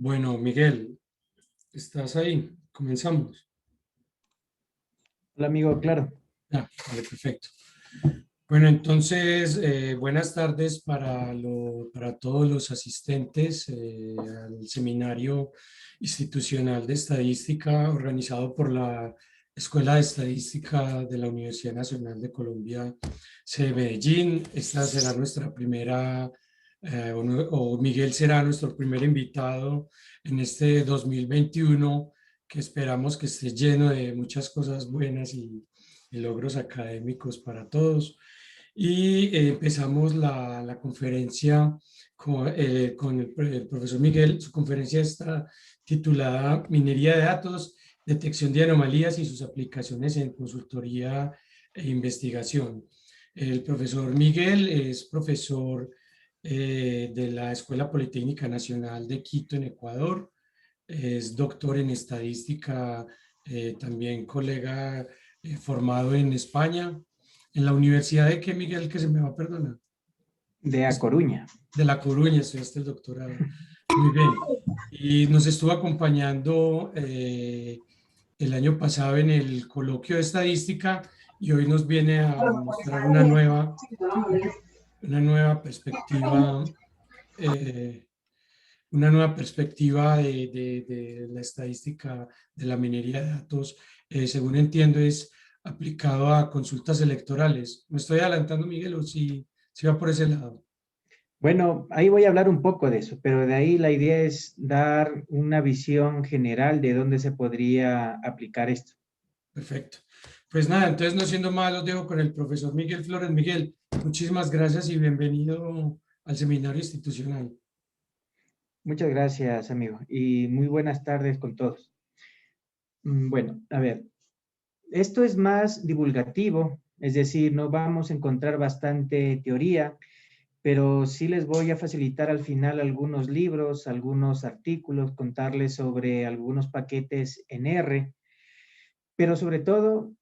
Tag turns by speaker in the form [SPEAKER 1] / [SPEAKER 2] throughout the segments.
[SPEAKER 1] Bueno, Miguel, ¿estás ahí? Comenzamos.
[SPEAKER 2] Hola amigo, claro.
[SPEAKER 1] Ah, vale, perfecto. Bueno, entonces, buenas tardes para todos los asistentes al seminario institucional de estadística organizado por la Escuela de Estadística de la Universidad Nacional de Colombia, sede Medellín. Esta será nuestra primera, o Miguel será nuestro primer invitado en este 2021, que esperamos que esté lleno de muchas cosas buenas y logros académicos para todos. Y empezamos la conferencia con el profesor Miguel. Su conferencia está titulada Minería de datos, detección de anomalías y sus aplicaciones en consultoría e investigación. El profesor Miguel es profesor de la Escuela Politécnica Nacional de Quito, en Ecuador. Es doctor en estadística, también colega formado en España. ¿En la universidad de qué, Miguel, que se me va a perdonar?
[SPEAKER 2] De A Coruña.
[SPEAKER 1] De La Coruña, estudiaste el doctorado. Muy bien. Y nos estuvo acompañando el año pasado en el coloquio de estadística y hoy nos viene a mostrar una nueva perspectiva, eh, una nueva perspectiva de la estadística de la minería de datos. Según entiendo, es aplicado a consultas electorales. ¿Me estoy adelantando, Miguel, o si va por ese lado?
[SPEAKER 2] Bueno, ahí voy a hablar un poco de eso, pero de ahí la idea es dar una visión general de dónde se podría aplicar esto.
[SPEAKER 1] Perfecto. Pues nada, entonces no siendo más, los dejo con el profesor Miguel Flores. Miguel, muchísimas gracias y bienvenido al seminario institucional.
[SPEAKER 2] Muchas gracias, amigo, y muy buenas tardes con todos. Bueno, a ver, esto es más divulgativo, es decir, no vamos a encontrar bastante teoría, pero sí les voy a facilitar al final algunos libros, algunos artículos, contarles sobre algunos paquetes en R, pero sobre todo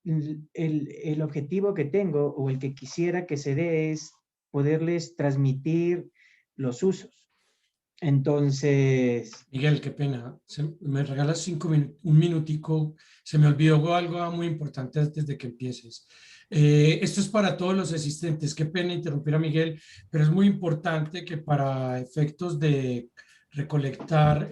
[SPEAKER 2] el objetivo que tengo o el que quisiera que se dé es poderles transmitir los usos. Entonces,
[SPEAKER 1] Miguel, qué pena. Me regalas un minutico. Se me olvidó algo muy importante antes de que empieces. Esto es para todos los asistentes. Qué pena interrumpir a Miguel, pero es muy importante que para efectos de recolectar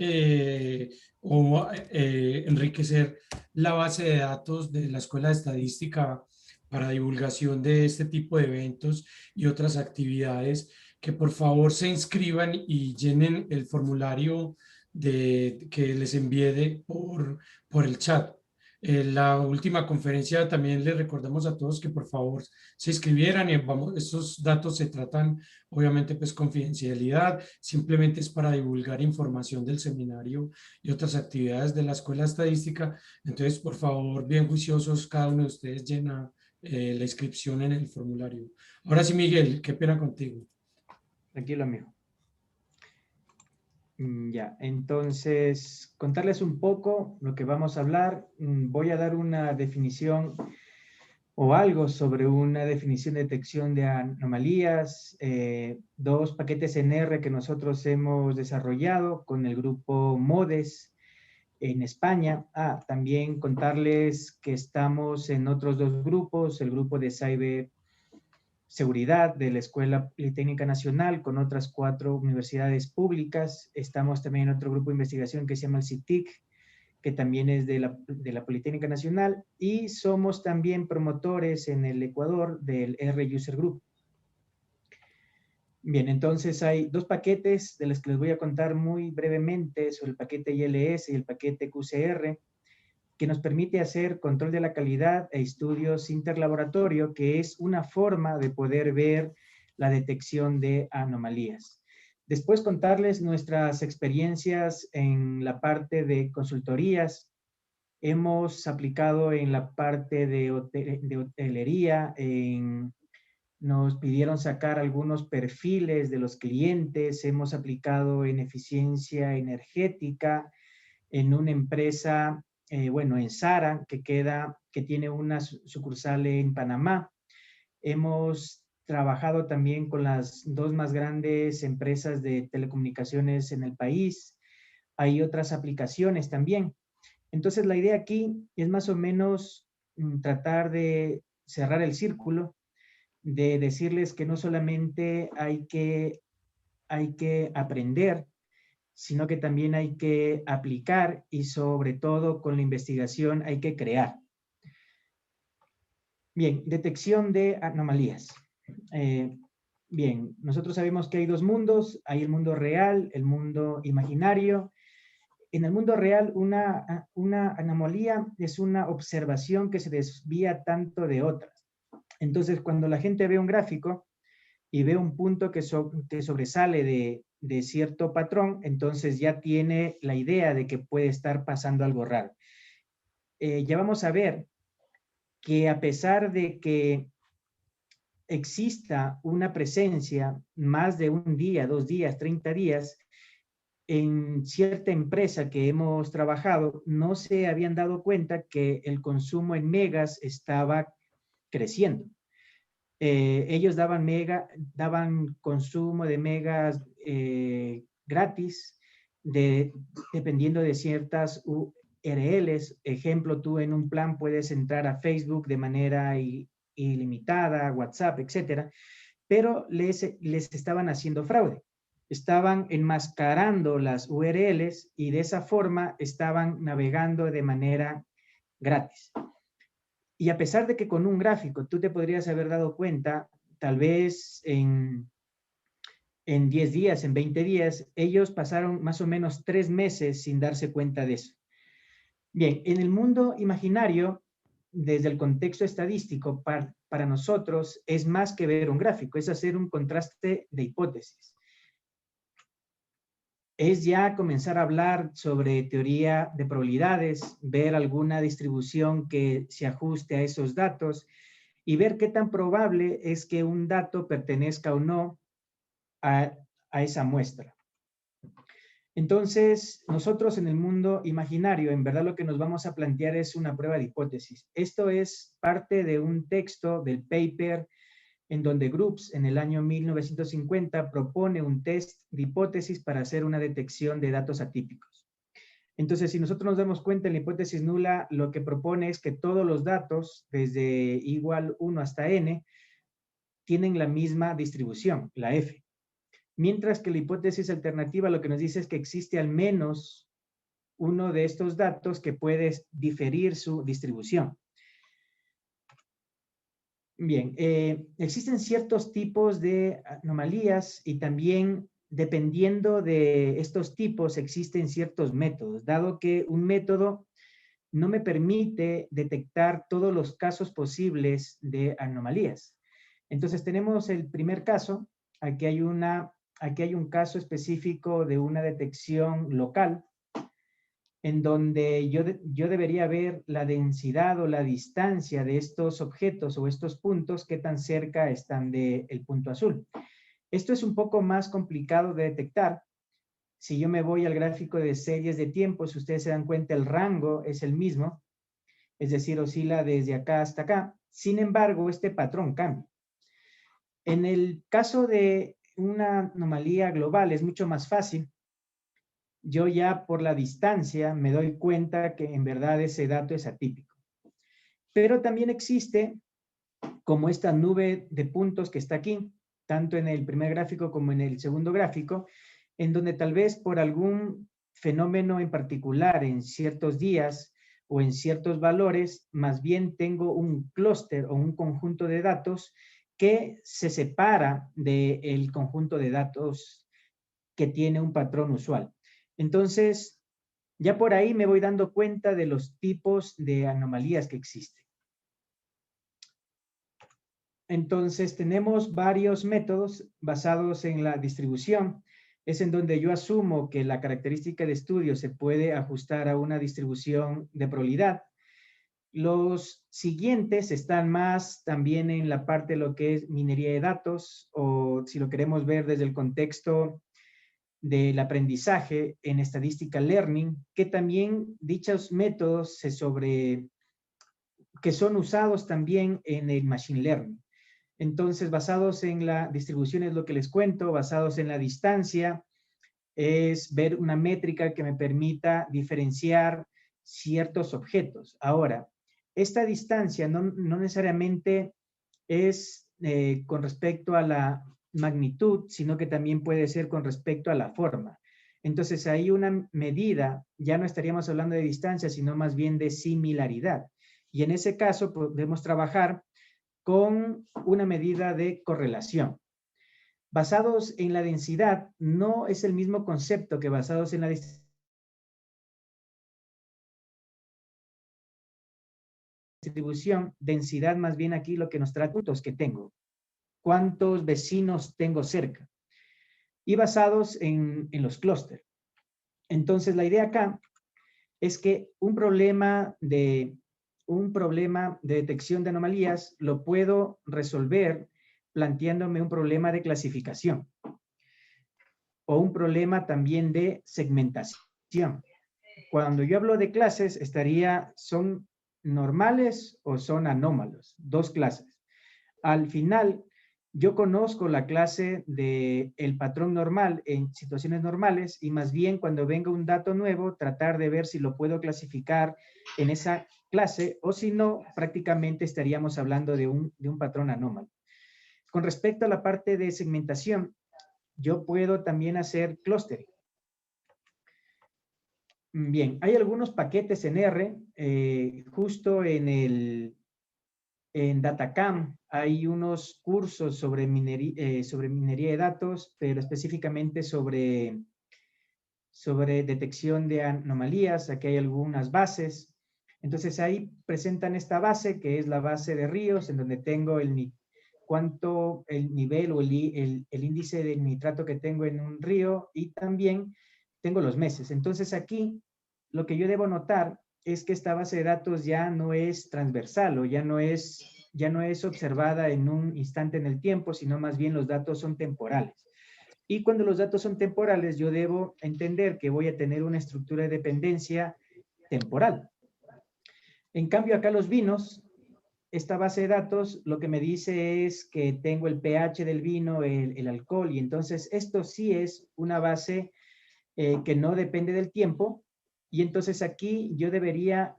[SPEAKER 1] o enriquecer la base de datos de la Escuela de Estadística para divulgación de este tipo de eventos y otras actividades, que por favor se inscriban y llenen el formulario que les envié por el chat. En la última conferencia también les recordamos a todos que por favor se inscribieran y vamos, estos datos se tratan obviamente pues confidencialidad, simplemente es para divulgar información del seminario y otras actividades de la Escuela de Estadística. Entonces, por favor, bien juiciosos, cada uno de ustedes llena la inscripción en el formulario. Ahora sí, Miguel, qué pena contigo.
[SPEAKER 2] tranquilo, amigo. Ya, entonces, contarles un poco lo que vamos a hablar. Voy a dar una definición o algo sobre una definición de detección de anomalías, dos paquetes en R que nosotros hemos desarrollado con el grupo MODES en España. También contarles que estamos en otros dos grupos, el grupo de ciberseguridad de la Escuela Politécnica Nacional con otras 4 universidades públicas. Estamos también en otro grupo de investigación que se llama el CITIC, que también es de la Politécnica Nacional, y somos también promotores en el Ecuador del R User Group. Bien, entonces hay dos paquetes de los que les voy a contar muy brevemente sobre el paquete ILS y el paquete QCR, que nos permite hacer control de la calidad e estudios interlaboratorio, que es una forma de poder ver la detección de anomalías. Después contarles nuestras experiencias en la parte de consultorías. Hemos aplicado en la parte de hotelería, nos pidieron sacar algunos perfiles de los clientes, hemos aplicado en eficiencia energética, en una empresa, bueno, en Sara, que tiene una sucursal en Panamá. Hemos trabajado también con las dos más grandes empresas de telecomunicaciones en el país, hay otras aplicaciones también. Entonces, la idea aquí es más o menos tratar de cerrar el círculo, de decirles que no solamente hay que aprender, sino que también hay que aplicar y sobre todo con la investigación hay que crear. Bien, detección de anomalías. Bien, nosotros sabemos que hay dos mundos, hay el mundo real, el mundo imaginario. En el mundo real, una anomalía es una observación que se desvía tanto de otras. Entonces, cuando la gente ve un gráfico y ve un punto que sobresale de cierto patrón, entonces ya tiene la idea de que puede estar pasando algo raro. Ya vamos a ver que a pesar de que exista una presencia más de un día, 2 días, 30 días, en cierta empresa que hemos trabajado, no se habían dado cuenta que el consumo en megas estaba creciendo. Ellos daban consumo de megas gratis, dependiendo de ciertas URLs. Ejemplo, tú en un plan puedes entrar a Facebook de manera ilimitada, WhatsApp, etcétera, pero les estaban haciendo fraude. Estaban enmascarando las URLs y de esa forma estaban navegando de manera gratis. Y a pesar de que con un gráfico tú te podrías haber dado cuenta, tal vez en 10 días, en 20 días, ellos pasaron más o menos 3 meses sin darse cuenta de eso. Bien, en el mundo imaginario, desde el contexto estadístico, para nosotros es más que ver un gráfico, es hacer un contraste de hipótesis. Es ya comenzar a hablar sobre teoría de probabilidades, ver alguna distribución que se ajuste a esos datos y ver qué tan probable es que un dato pertenezca o no a esa muestra. Entonces, nosotros en el mundo imaginario, en verdad lo que nos vamos a plantear es una prueba de hipótesis. Esto es parte de un texto del paper en donde Groups en el año 1950 propone un test de hipótesis para hacer una detección de datos atípicos. Entonces, si nosotros nos damos cuenta en la hipótesis nula, lo que propone es que todos los datos, desde igual 1 hasta n, tienen la misma distribución, la F. Mientras que la hipótesis alternativa lo que nos dice es que existe al menos uno de estos datos que puede diferir su distribución. Bien, existen ciertos tipos de anomalías y también dependiendo de estos tipos existen ciertos métodos, dado que un método no me permite detectar todos los casos posibles de anomalías. Entonces tenemos el primer caso, aquí hay un caso específico de una detección local en donde yo debería ver la densidad o la distancia de estos objetos o estos puntos, qué tan cerca están del punto azul. Esto es un poco más complicado de detectar. Si yo me voy al gráfico de series de tiempo, si ustedes se dan cuenta, el rango es el mismo, es decir, oscila desde acá hasta acá. Sin embargo, este patrón cambia. En el caso de una anomalía global es mucho más fácil. Yo ya por la distancia me doy cuenta que en verdad ese dato es atípico. Pero también existe como esta nube de puntos que está aquí, tanto en el primer gráfico como en el segundo gráfico, en donde tal vez por algún fenómeno en particular en ciertos días o en ciertos valores, más bien tengo un clúster o un conjunto de datos que se separa del conjunto de datos que tiene un patrón usual. Entonces, ya por ahí me voy dando cuenta de los tipos de anomalías que existen. Entonces, tenemos varios métodos basados en la distribución. Es en donde yo asumo que la característica de estudio se puede ajustar a una distribución de probabilidad. Los siguientes están más también en la parte de lo que es minería de datos, o si lo queremos ver desde el contexto del aprendizaje en Statistical Learning, que también dichos métodos que son usados también en el Machine Learning. Entonces, basados en la distribución es lo que les cuento, basados en la distancia, es ver una métrica que me permita diferenciar ciertos objetos. Ahora, esta distancia no necesariamente es con respecto a la magnitud, sino que también puede ser con respecto a la forma. Entonces, ahí una medida, ya no estaríamos hablando de distancia, sino más bien de similaridad. Y en ese caso podemos trabajar con una medida de correlación. Basados en la densidad, no es el mismo concepto que basados en la distribución. Densidad, más bien aquí lo que nos trae puntos que tengo. ¿Cuántos vecinos tengo cerca? Y basados en los clústeres. Entonces, la idea acá es que un problema de detección de anomalías lo puedo resolver planteándome un problema de clasificación o un problema también de segmentación. Cuando yo hablo de clases, ¿son normales o son anómalos? Dos clases. Al final, yo conozco la clase del patrón normal en situaciones normales y más bien cuando venga un dato nuevo, tratar de ver si lo puedo clasificar en esa clase o si no, prácticamente estaríamos hablando de un patrón anómalo. Con respecto a la parte de segmentación, yo puedo también hacer clustering. Bien, hay algunos paquetes en R, justo en Datacam hay unos cursos sobre minería de datos, pero específicamente sobre detección de anomalías. Aquí hay algunas bases. Entonces ahí presentan esta base, que es la base de ríos, en donde tengo el nivel o el índice de nitrato que tengo en un río y también tengo los meses. Entonces aquí lo que yo debo notar es que esta base de datos ya no es transversal o ya no es observada en un instante en el tiempo, sino más bien los datos son temporales. Y cuando los datos son temporales, yo debo entender que voy a tener una estructura de dependencia temporal. En cambio, acá los vinos, esta base de datos lo que me dice es que tengo el pH del vino, el alcohol, y entonces esto sí es una base que no depende del tiempo, y entonces aquí yo debería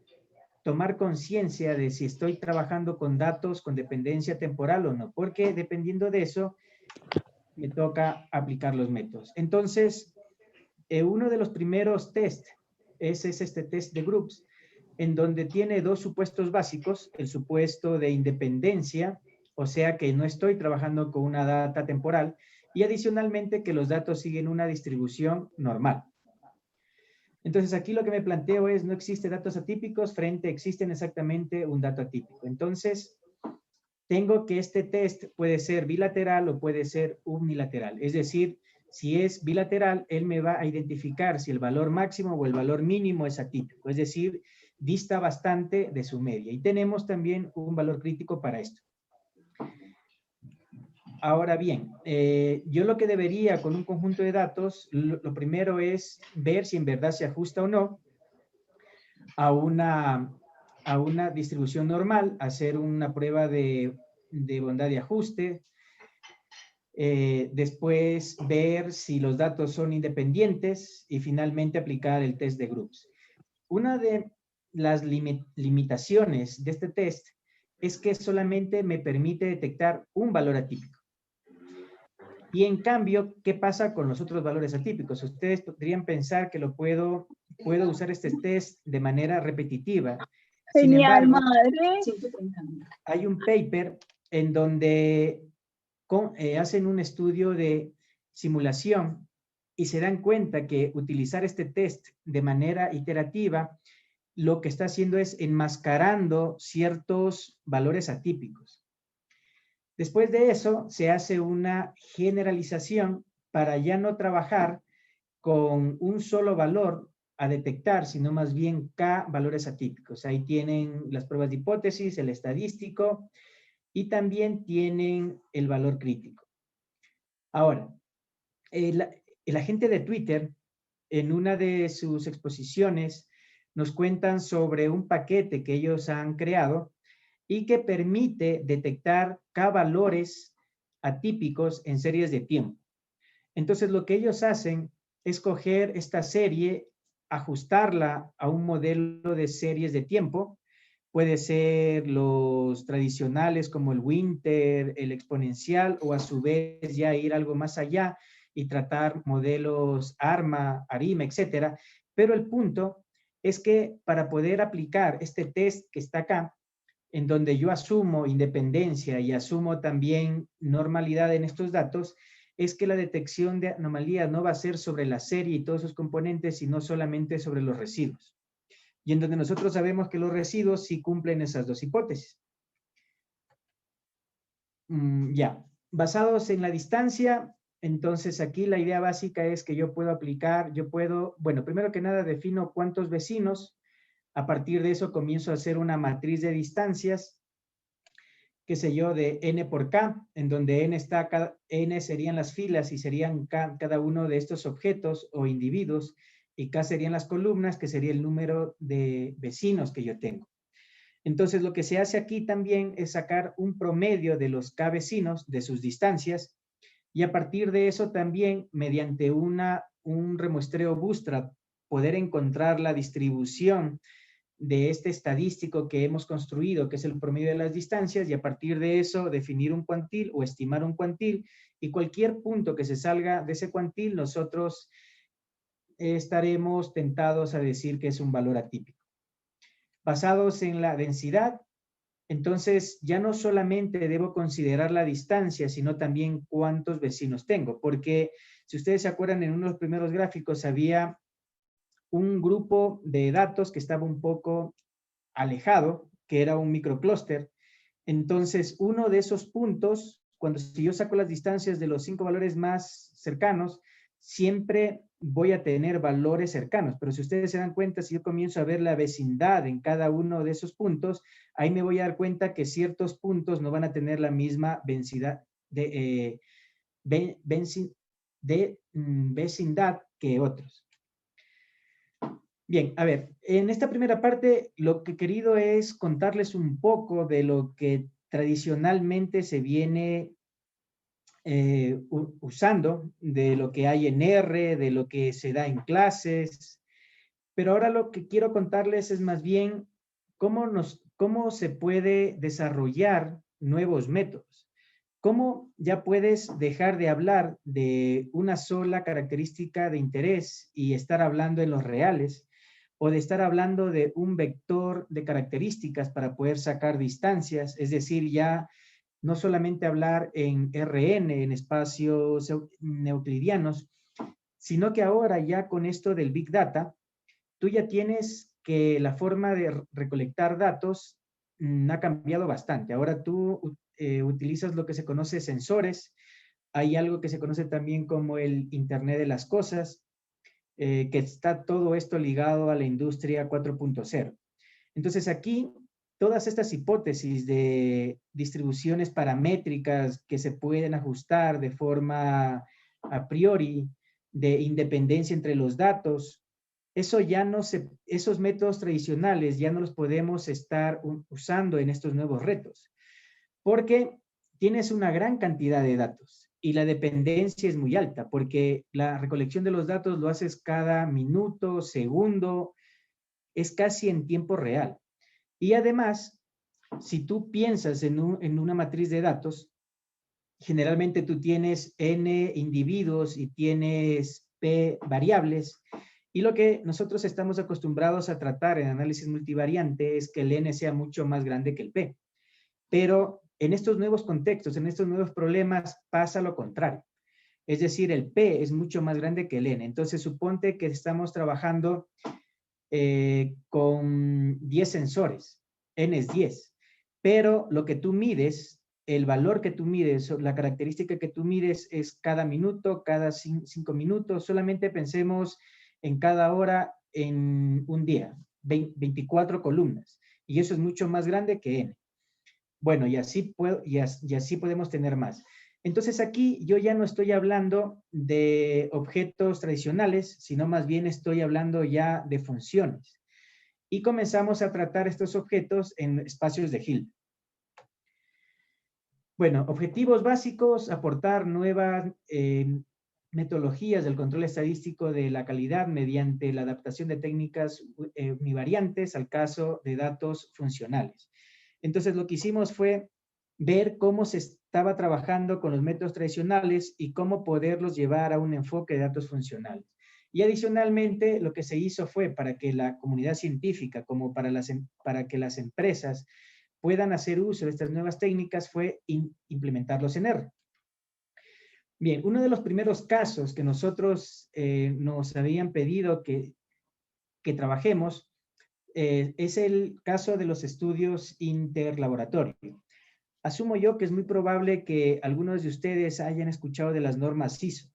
[SPEAKER 2] tomar conciencia de si estoy trabajando con datos con dependencia temporal o no, porque dependiendo de eso, me toca aplicar los métodos. Entonces, uno de los primeros test es este test de groups, en donde tiene dos supuestos básicos, el supuesto de independencia, o sea que no estoy trabajando con una data temporal, y adicionalmente que los datos siguen una distribución normal. Entonces aquí lo que me planteo es, no existe datos atípicos frente existen exactamente un dato atípico. Entonces, tengo que este test puede ser bilateral o puede ser unilateral. Es decir, si es bilateral, él me va a identificar si el valor máximo o el valor mínimo es atípico. Es decir, dista bastante de su media. Y tenemos también un valor crítico para esto. Ahora bien, yo lo que debería con un conjunto de datos, lo primero es ver si en verdad se ajusta o no a una distribución normal, hacer una prueba de bondad de ajuste, después ver si los datos son independientes y finalmente aplicar el test de groups. Una de las limitaciones de este test es que solamente me permite detectar un valor atípico. Y en cambio, ¿qué pasa con los otros valores atípicos? Ustedes podrían pensar que puedo usar este test de manera repetitiva. Sin embargo,
[SPEAKER 3] madre.
[SPEAKER 2] hay un paper en donde hacen un estudio de simulación y se dan cuenta que utilizar este test de manera iterativa lo que está haciendo es enmascarando ciertos valores atípicos. Después de eso, se hace una generalización para ya no trabajar con un solo valor a detectar, sino más bien K valores atípicos. Ahí tienen las pruebas de hipótesis, el estadístico y también tienen el valor crítico. Ahora, el agente de Twitter, en una de sus exposiciones, nos cuentan sobre un paquete que ellos han creado y que permite detectar K valores atípicos en series de tiempo. Entonces, lo que ellos hacen escoger esta serie, ajustarla a un modelo de series de tiempo. Puede ser los tradicionales como el Winter, el exponencial, o a su vez ya ir algo más allá y tratar modelos ARMA, ARIMA, etcétera. Pero el punto es que para poder aplicar este test que está acá, en donde yo asumo independencia y asumo también normalidad en estos datos, es que la detección de anomalía no va a ser sobre la serie y todos sus componentes, sino solamente sobre los residuos. Y en donde nosotros sabemos que los residuos sí cumplen esas dos hipótesis. Ya, basados en la distancia, entonces aquí la idea básica es que yo puedo aplicar, bueno, primero que nada defino cuántos vecinos, a partir de eso comienzo a hacer una matriz de distancias, qué sé yo, de n por k, en donde n serían las filas y serían cada uno de estos objetos o individuos, y k serían las columnas, que sería el número de vecinos que yo tengo. Entonces, lo que se hace aquí también es sacar un promedio de los k vecinos, de sus distancias, y a partir de eso también, mediante un remuestreo bootstrap, poder encontrar la distribución de este estadístico que hemos construido, que es el promedio de las distancias, y a partir de eso definir un cuantil o estimar un cuantil, y cualquier punto que se salga de ese cuantil, nosotros estaremos tentados a decir que es un valor atípico. Basados en la densidad, entonces ya no solamente debo considerar la distancia, sino también cuántos vecinos tengo, porque si ustedes se acuerdan, en uno de los primeros gráficos había un grupo de datos que estaba un poco alejado, que era un microclúster. Entonces, uno de esos puntos, si yo saco las distancias de los 5 valores más cercanos, siempre voy a tener valores cercanos. Pero si ustedes se dan cuenta, si yo comienzo a ver la vecindad en cada uno de esos puntos, ahí me voy a dar cuenta que ciertos puntos no van a tener la misma vecindad vecindad que otros. Bien, a ver, en esta primera parte lo que he querido es contarles un poco de lo que tradicionalmente se viene usando, de lo que hay en R, de lo que se da en clases, pero ahora lo que quiero contarles es más bien cómo se puede desarrollar nuevos métodos. ¿Cómo ya puedes dejar de hablar de una sola característica de interés y estar hablando en los reales, o de estar hablando de un vector de características para poder sacar distancias? Es decir, ya no solamente hablar en Rn, en espacios euclidianos, sino que ahora ya con esto del Big Data, tú ya tienes que la forma de recolectar datos ha cambiado bastante. Ahora tú utilizas lo que se conoce sensores. Hay algo que se conoce también como el Internet de las Cosas, que está todo esto ligado a la industria 4.0. Entonces aquí, todas estas hipótesis de distribuciones paramétricas que se pueden ajustar de forma a priori, de independencia entre los datos, esos métodos tradicionales ya no los podemos estar usando en estos nuevos retos, porque tienes una gran cantidad de datos y la dependencia es muy alta, porque la recolección de los datos lo haces cada minuto, segundo, es casi en tiempo real. Y además, si tú piensas en una matriz de datos, generalmente tú tienes n individuos y tienes p variables, y lo que nosotros estamos acostumbrados a tratar en análisis multivariante es que el n sea mucho más grande que el p. Pero en estos nuevos contextos, en estos nuevos problemas, pasa lo contrario. Es decir, el p es mucho más grande que el n. Entonces, suponte que estamos trabajando con 10 sensores, n es 10, pero lo que tú mides, el valor que tú mides, la característica que tú mides es cada minuto, cada 5 minutos. Solamente pensemos en cada hora en un día, 24 columnas, y eso es mucho más grande que n. Bueno, y así podemos tener más. Entonces aquí yo ya no estoy hablando de objetos tradicionales, sino más bien estoy hablando ya de funciones. Y comenzamos a tratar estos objetos en espacios de Hilbert. Bueno, objetivos básicos: aportar nuevas metodologías del control estadístico de la calidad mediante la adaptación de técnicas univariantes al caso de datos funcionales. Entonces, lo que hicimos fue ver cómo se estaba trabajando con los métodos tradicionales y cómo poderlos llevar a un enfoque de datos funcionales. Y adicionalmente, lo que se hizo fue para que la comunidad científica, como para que las empresas puedan hacer uso de estas nuevas técnicas, fue implementarlos en R. Bien, uno de los primeros casos que nosotros nos habían pedido que trabajemos es el caso de los estudios interlaboratorio. Asumo yo que es muy probable que algunos de ustedes hayan escuchado de las normas ISO,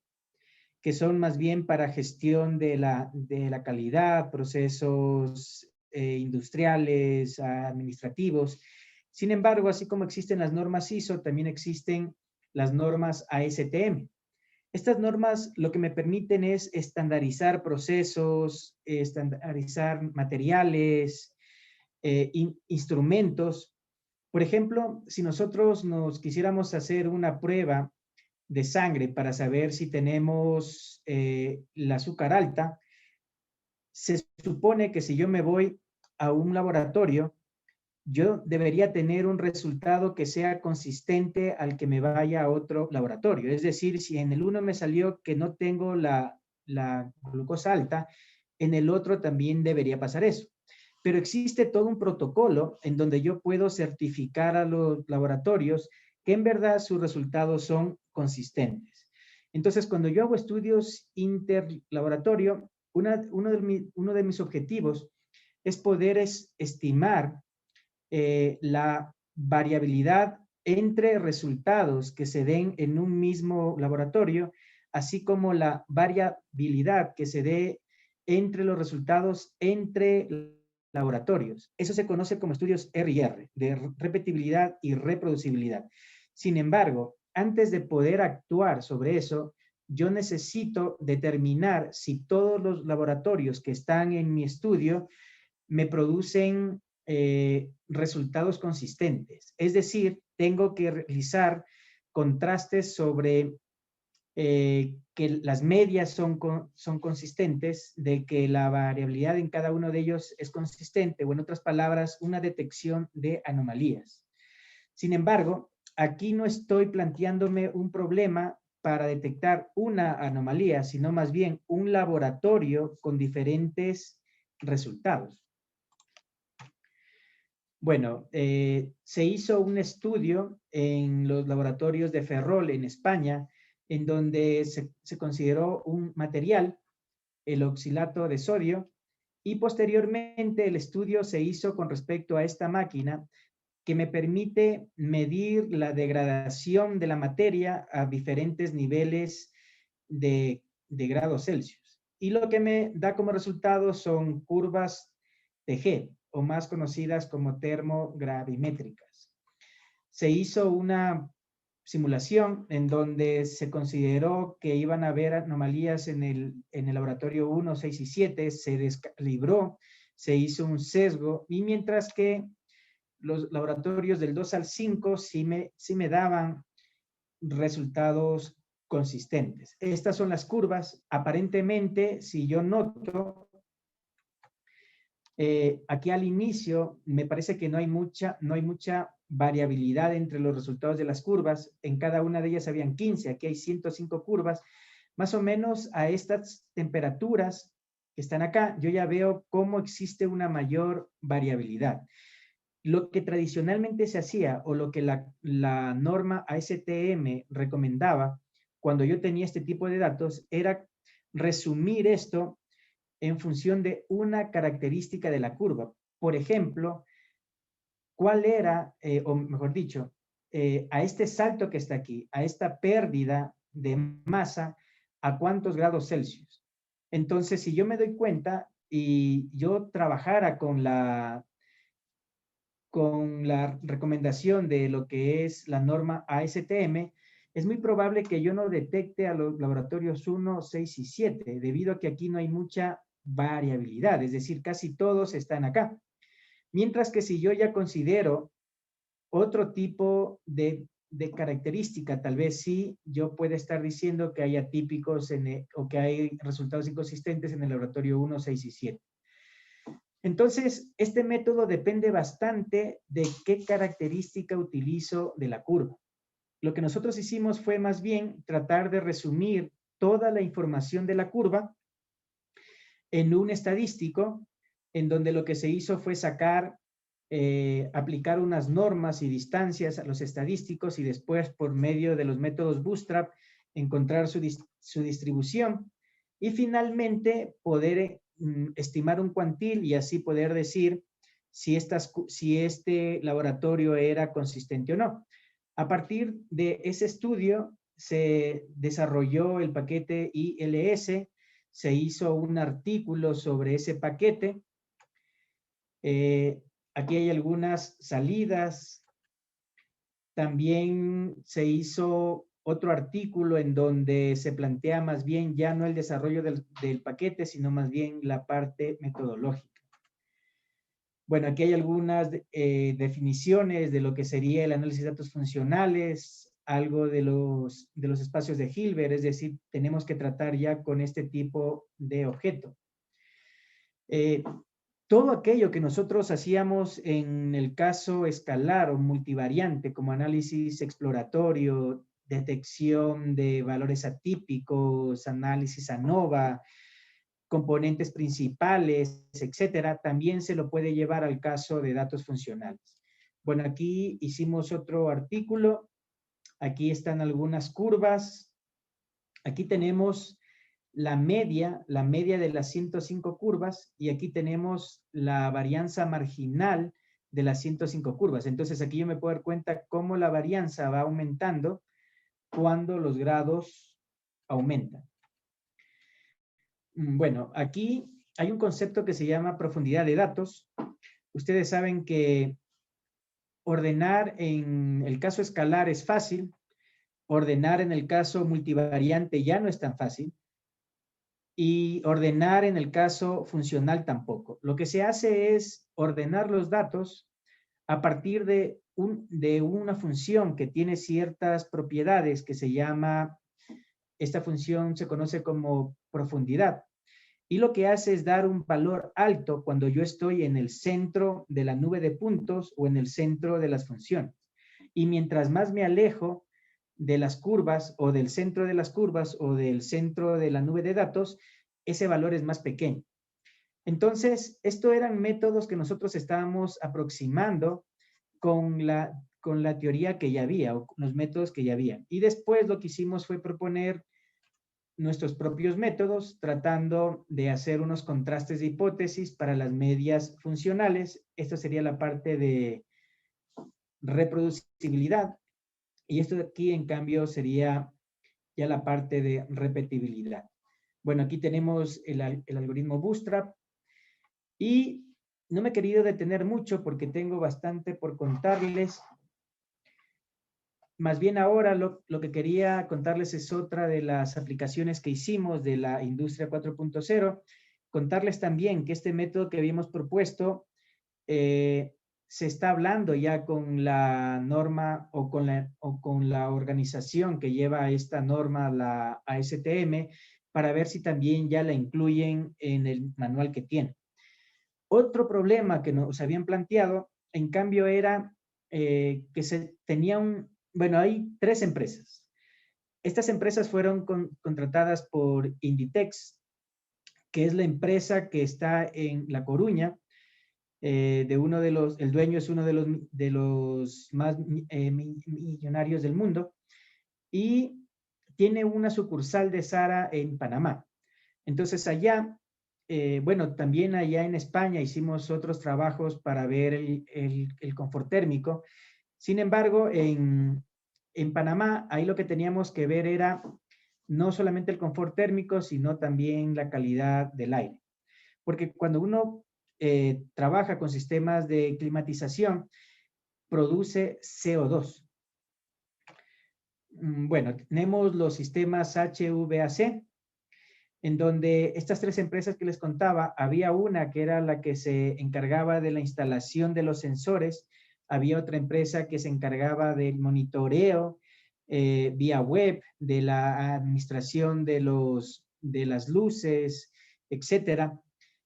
[SPEAKER 2] que son más bien para gestión de la calidad, procesos industriales, administrativos. Sin embargo, así como existen las normas ISO, también existen las normas ASTM. Estas normas lo que me permiten es estandarizar procesos, estandarizar materiales, instrumentos. Por ejemplo, si nosotros nos quisiéramos hacer una prueba de sangre para saber si tenemos el azúcar alta, se supone que si yo me voy a un laboratorio, yo debería tener un resultado que sea consistente al que me vaya a otro laboratorio. Es decir, si en el uno me salió que no tengo la glucosa alta, en el otro también debería pasar eso. Pero existe todo un protocolo en donde yo puedo certificar a los laboratorios que en verdad sus resultados son consistentes. Entonces, cuando yo hago estudios interlaboratorio, uno de mis objetivos es poder estimar la variabilidad entre resultados que se den en un mismo laboratorio, así como la variabilidad que se dé entre los resultados entre laboratorios. Eso se conoce como estudios R&R, de repetibilidad y reproducibilidad. Sin embargo, antes de poder actuar sobre eso, yo necesito determinar si todos los laboratorios que están en mi estudio me producen resultados consistentes. Es decir, tengo que realizar contrastes sobre que las medias son consistentes, de que la variabilidad en cada uno de ellos es consistente, o en otras palabras, una detección de anomalías. Sin embargo, aquí no estoy planteándome un problema para detectar una anomalía, sino más bien un laboratorio con diferentes resultados. Bueno, se hizo un estudio en los laboratorios de Ferrol en España, en donde se consideró un material, el oxilato de sodio, y posteriormente el estudio se hizo con respecto a esta máquina que me permite medir la degradación de la materia a diferentes niveles de grados Celsius. Y lo que me da como resultado son curvas TG, o más conocidas como termogravimétricas. Se hizo una simulación en donde se consideró que iban a haber anomalías en el laboratorio 1, 6 y 7, se descalibró, se hizo un sesgo, y mientras que los laboratorios del 2 al 5 sí me daban resultados consistentes. Estas son las curvas. Aparentemente, si yo noto, aquí al inicio me parece que no hay mucha variabilidad entre los resultados de las curvas. En cada una de ellas habían 15, aquí hay 105 curvas. Más o menos a estas temperaturas que están acá, yo ya veo cómo existe una mayor variabilidad. Lo que tradicionalmente se hacía, o lo que la norma ASTM recomendaba cuando yo tenía este tipo de datos, era resumir esto en función de una característica de la curva. Por ejemplo, ¿cuál era, o mejor dicho, a este salto que está aquí, a esta pérdida de masa, a cuántos grados Celsius? Entonces, si yo me doy cuenta y yo trabajara con la recomendación de lo que es la norma ASTM, es muy probable que yo no detecte a los laboratorios 1, 6 y 7, debido a que aquí no hay mucha variabilidad, es decir, casi todos están acá. Mientras que si yo ya considero otro tipo de de característica, tal vez sí, yo pueda estar diciendo que hay atípicos o que hay resultados inconsistentes en el laboratorio 1, 6 y 7. Entonces, este método depende bastante de qué característica utilizo de la curva. Lo que nosotros hicimos fue más bien tratar de resumir toda la información de la curva en un estadístico, en donde lo que se hizo fue aplicar unas normas y distancias a los estadísticos y después por medio de los métodos Bootstrap encontrar su distribución y finalmente poder estimar un cuantil y así poder decir si este laboratorio era consistente o no. A partir de ese estudio se desarrolló el paquete ILS, se hizo un artículo sobre ese paquete. Aquí hay algunas salidas. También se hizo otro artículo en donde se plantea más bien ya no el desarrollo del paquete, sino más bien la parte metodológica. Bueno, aquí hay algunas definiciones de lo que sería el análisis de datos funcionales, algo de los espacios de Hilbert, es decir, tenemos que tratar ya con este tipo de objeto. Todo aquello que nosotros hacíamos en el caso escalar o multivariante, como análisis exploratorio, detección de valores atípicos, análisis ANOVA, componentes principales, etcétera, también se lo puede llevar al caso de datos funcionales. Bueno, aquí hicimos otro artículo. Aquí están algunas curvas. Aquí tenemos la media de las 105 curvas y aquí tenemos la varianza marginal de las 105 curvas. Entonces aquí yo me puedo dar cuenta cómo la varianza va aumentando cuando los grados aumentan. Bueno, aquí hay un concepto que se llama profundidad de datos. Ustedes saben que ordenar en el caso escalar es fácil, ordenar en el caso multivariante ya no es tan fácil, y ordenar en el caso funcional tampoco. Lo que se hace es ordenar los datos a partir de una función que tiene ciertas propiedades que se llama, esta función se conoce como profundidad. Y lo que hace es dar un valor alto cuando yo estoy en el centro de la nube de puntos o en el centro de las funciones. Y mientras más me alejo de las curvas o del centro de las curvas o del centro de la nube de datos, ese valor es más pequeño. Entonces, estos eran métodos que nosotros estábamos aproximando con la teoría que ya había o los métodos que ya había. Y después lo que hicimos fue proponer nuestros propios métodos tratando de hacer unos contrastes de hipótesis para las medias funcionales. Esto sería la parte de reproducibilidad y esto de aquí en cambio sería ya la parte de repetibilidad. Bueno, aquí tenemos el algoritmo Bootstrap y no me he querido detener mucho porque tengo bastante por contarles. Más bien ahora lo que quería contarles es otra de las aplicaciones que hicimos de la industria 4.0. Contarles también que este método que habíamos propuesto se está hablando ya con la norma o con la organización que lleva esta norma, la ASTM, para ver si también ya la incluyen en el manual que tiene. Otro problema que nos habían planteado, en cambio, era que se tenía bueno, hay 3 empresas. Estas empresas fueron contratadas por Inditex, que es la empresa que está en La Coruña, el dueño es uno de los más millonarios del mundo y tiene una sucursal de Zara en Panamá. Entonces allá, bueno, también allá en España hicimos otros trabajos para ver el confort térmico. Sin embargo, en Panamá, ahí lo que teníamos que ver era no solamente el confort térmico, sino también la calidad del aire. Porque cuando uno trabaja con sistemas de climatización, produce CO2. Bueno, tenemos los sistemas HVAC, en donde estas 3 empresas que les contaba, había una que era la que se encargaba de la instalación de los sensores había otra empresa que se encargaba del monitoreo vía web, de la administración de las luces, etcétera.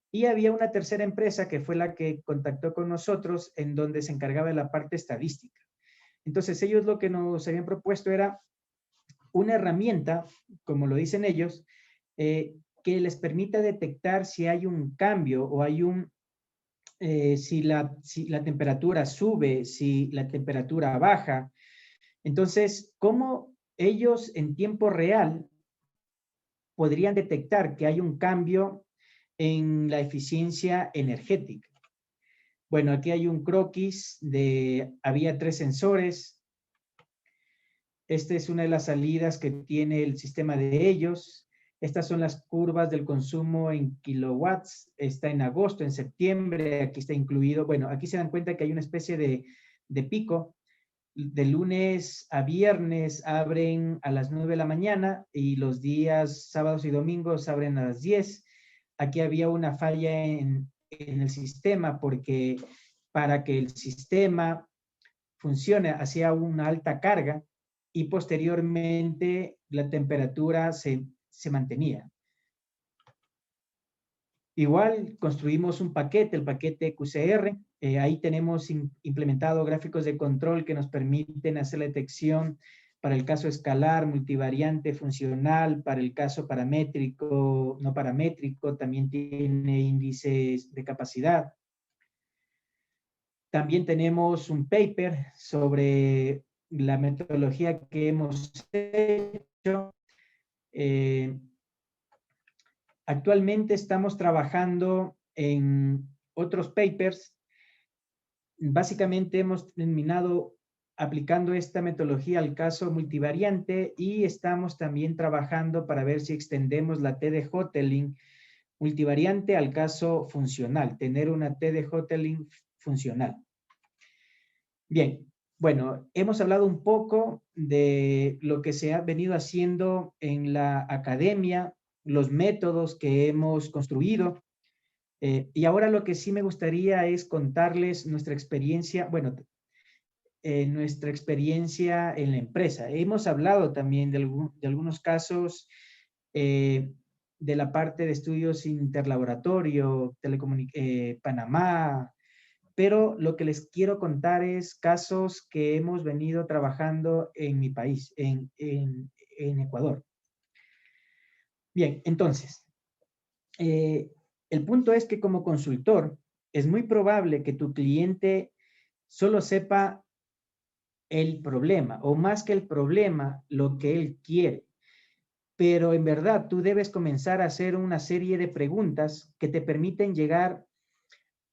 [SPEAKER 2] Y había una tercera empresa que fue la que contactó con nosotros, en donde se encargaba de la parte estadística. Entonces ellos lo que nos habían propuesto era una herramienta, como lo dicen ellos, que les permita detectar si hay un cambio o hay si la temperatura sube, si la temperatura baja. Entonces, ¿cómo ellos en tiempo real podrían detectar que hay un cambio en la eficiencia energética? Bueno, aquí hay un croquis había 3 sensores. Esta es una de las salidas que tiene el sistema de ellos. Estas son las curvas del consumo en kilowatts. Está en agosto, en septiembre, aquí está incluido. Bueno, aquí se dan cuenta que hay una especie de pico. De lunes a viernes abren a las 9 de la mañana y los días sábados y domingos abren a las 10. Aquí había una falla en el sistema porque para que el sistema funcione hacía una alta carga y posteriormente la temperatura se mantenía. Igual construimos un paquete, el paquete QCR. Ahí tenemos implementado gráficos de control que nos permiten hacer la detección para el caso escalar, multivariante, funcional, para el caso paramétrico, no paramétrico, también tiene índices de capacidad. También tenemos un paper sobre la metodología que hemos hecho. Actualmente estamos trabajando en otros papers. Básicamente hemos terminado aplicando esta metodología al caso multivariante y estamos también trabajando para ver si extendemos la T de Hotelling multivariante al caso funcional, tener una T de Hotelling funcional. Bien, bueno, hemos hablado un poco de lo que se ha venido haciendo en la academia, los métodos que hemos construido. Y ahora lo que sí me gustaría es contarles nuestra experiencia, bueno, nuestra experiencia en la empresa. Hemos hablado también de algunos casos de la parte de estudios interlaboratorio, Panamá, pero lo que les quiero contar es casos que hemos venido trabajando en mi país, en Ecuador. Bien, entonces, el punto es que como consultor, es muy probable que tu cliente solo sepa el problema, o más que el problema, lo que él quiere. Pero en verdad, tú debes comenzar a hacer una serie de preguntas que te permiten llegar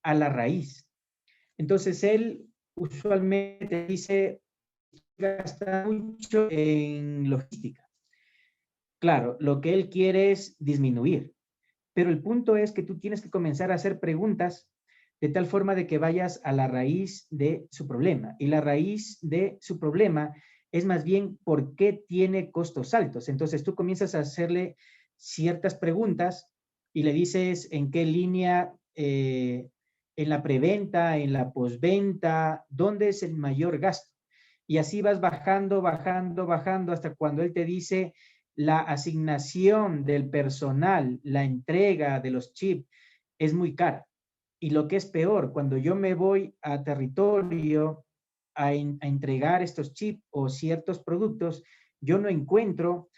[SPEAKER 2] a la raíz. Entonces, él usualmente dice, gasta mucho en logística. Claro, lo que él quiere es disminuir. Pero el punto es que tú tienes que comenzar a hacer preguntas de tal forma de que vayas a la raíz de su problema. Y la raíz de su problema es más bien por qué tiene costos altos. Entonces tú comienzas a hacerle ciertas preguntas y le dices en qué línea, en la preventa, en la postventa, dónde es el mayor gasto. Y así vas bajando, bajando, bajando hasta cuando él te dice la asignación del personal, la entrega de los chips es muy cara. Y lo que es peor, cuando yo me voy a territorio a entregar estos chips o ciertos productos, yo no encuentro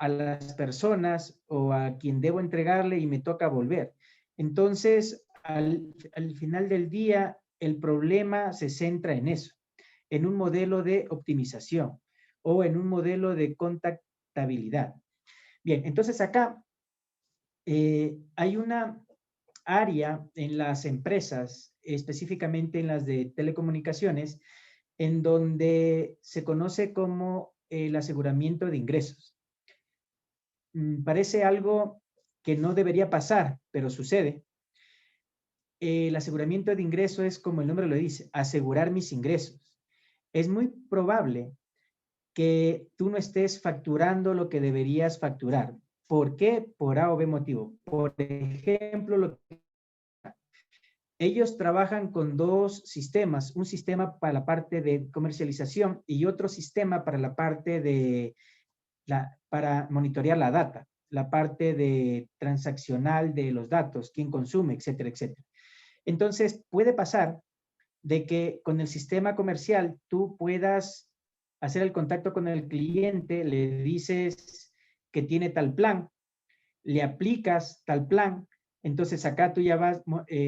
[SPEAKER 2] a las personas o a quien debo entregarle y me toca volver. Entonces, al final del día, el problema se centra en eso, en un modelo de optimización o en un modelo de contactabilidad. Bien, entonces acá hay una área en las empresas, específicamente en las de telecomunicaciones, en donde se conoce como el aseguramiento de ingresos. Parece algo que no debería pasar, pero sucede. El aseguramiento de ingresos es, como el nombre lo dice, asegurar mis ingresos. Es muy probable que tú no estés facturando lo que deberías facturar. ¿Por qué? Por A o B motivo. Por ejemplo, ellos trabajan con dos sistemas, un sistema para la parte de comercialización y otro sistema para la parte de, para monitorear la data, la parte de transaccional de los datos, quién consume, etcétera, etcétera. Entonces, puede pasar de que con el sistema comercial tú puedas hacer el contacto con el cliente, le dices que tiene tal plan, le aplicas tal plan, entonces acá tú ya vas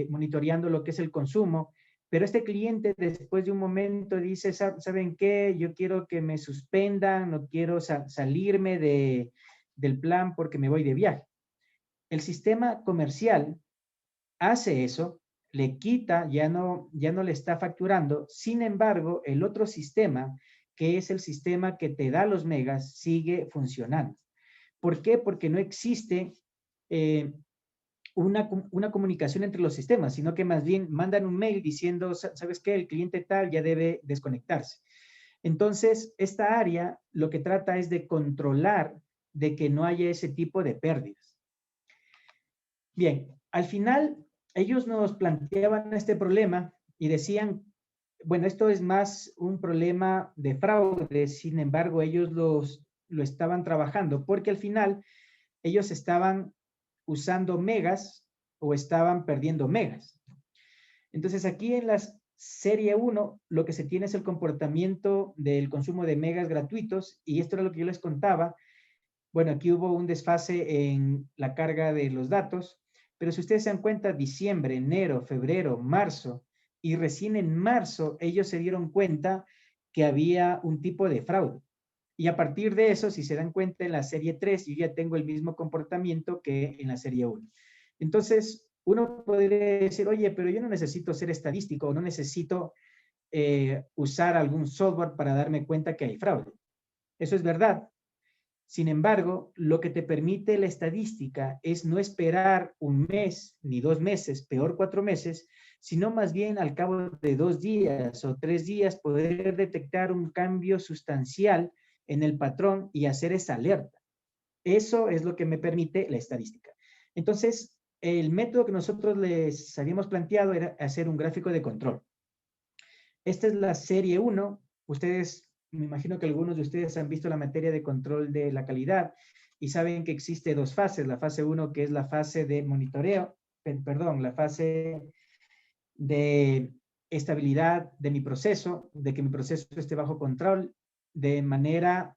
[SPEAKER 2] monitoreando lo que es el consumo, pero este cliente después de un momento dice, ¿saben qué? Yo quiero que me suspendan, no quiero salirme del plan porque me voy de viaje. El sistema comercial hace eso, le quita, ya no le está facturando. Sin embargo, el otro sistema, que es el sistema que te da los megas, sigue funcionando. ¿Por qué? Porque no existe una comunicación entre los sistemas, sino que más bien mandan un mail diciendo, ¿sabes qué? El cliente tal ya debe desconectarse. Entonces, esta área lo que trata es de controlar de que no haya ese tipo de pérdidas. Bien, al final ellos nos planteaban este problema y decían, bueno, esto es más un problema de fraude, sin embargo, ellos lo estaban trabajando porque al final ellos estaban usando megas o estaban perdiendo megas. Entonces aquí en la serie 1 lo que se tiene es el comportamiento del consumo de megas gratuitos y esto era lo que yo les contaba. Bueno, aquí hubo un desfase en la carga de los datos, pero si ustedes se dan cuenta, diciembre, enero, febrero, marzo, y recién en marzo ellos se dieron cuenta que había un tipo de fraude. Y a partir de eso, si se dan cuenta, en la serie 3 yo ya tengo el mismo comportamiento que en la serie 1. Entonces, uno podría decir, oye, pero yo no necesito ser estadístico o no necesito usar algún software para darme cuenta que hay fraude. Eso es verdad. Sin embargo, lo que te permite la estadística es no esperar un mes ni 2 meses, peor 4 meses, sino más bien al cabo de 2 días o 3 días poder detectar un cambio sustancial en el patrón y hacer esa alerta. Eso es lo que me permite la estadística. Entonces, el método que nosotros les habíamos planteado era hacer un gráfico de control. Esta es la serie 1. Ustedes, me imagino que algunos de ustedes han visto la materia de control de la calidad y saben que existe 2 fases. La fase 1, que es la fase de monitoreo, perdón, la fase de estabilidad de mi proceso, de que mi proceso esté bajo control, de manera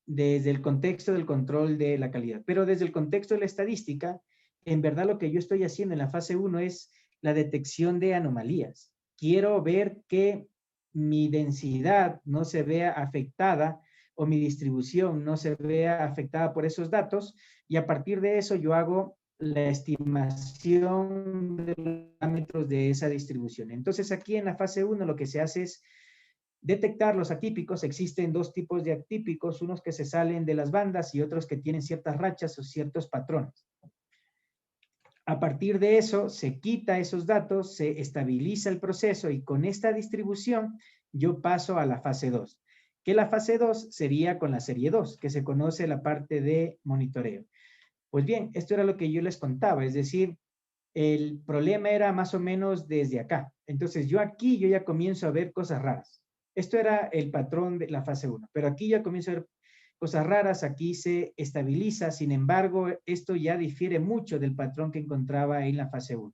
[SPEAKER 2] desde el contexto del control de la calidad. Pero desde el contexto de la estadística, en verdad lo que yo estoy haciendo en la fase 1 es la detección de anomalías. Quiero ver que mi densidad no se vea afectada o mi distribución no se vea afectada por esos datos y a partir de eso yo hago la estimación de los parámetros de esa distribución. Entonces aquí en la fase 1 lo que se hace es detectar los atípicos. Existen 2 tipos de atípicos, unos que se salen de las bandas y otros que tienen ciertas rachas o ciertos patrones. A partir de eso, se quita esos datos, se estabiliza el proceso y con esta distribución yo paso a la fase 2, que la fase 2 sería con la serie 2, que se conoce la parte de monitoreo. Pues bien, esto era lo que yo les contaba, es decir, el problema era más o menos desde acá. Entonces yo aquí yo ya comienzo a ver cosas raras. Esto era el patrón de la fase 1, pero aquí ya comienzo a ver cosas raras, aquí se estabiliza, sin embargo, esto ya difiere mucho del patrón que encontraba en la fase 1.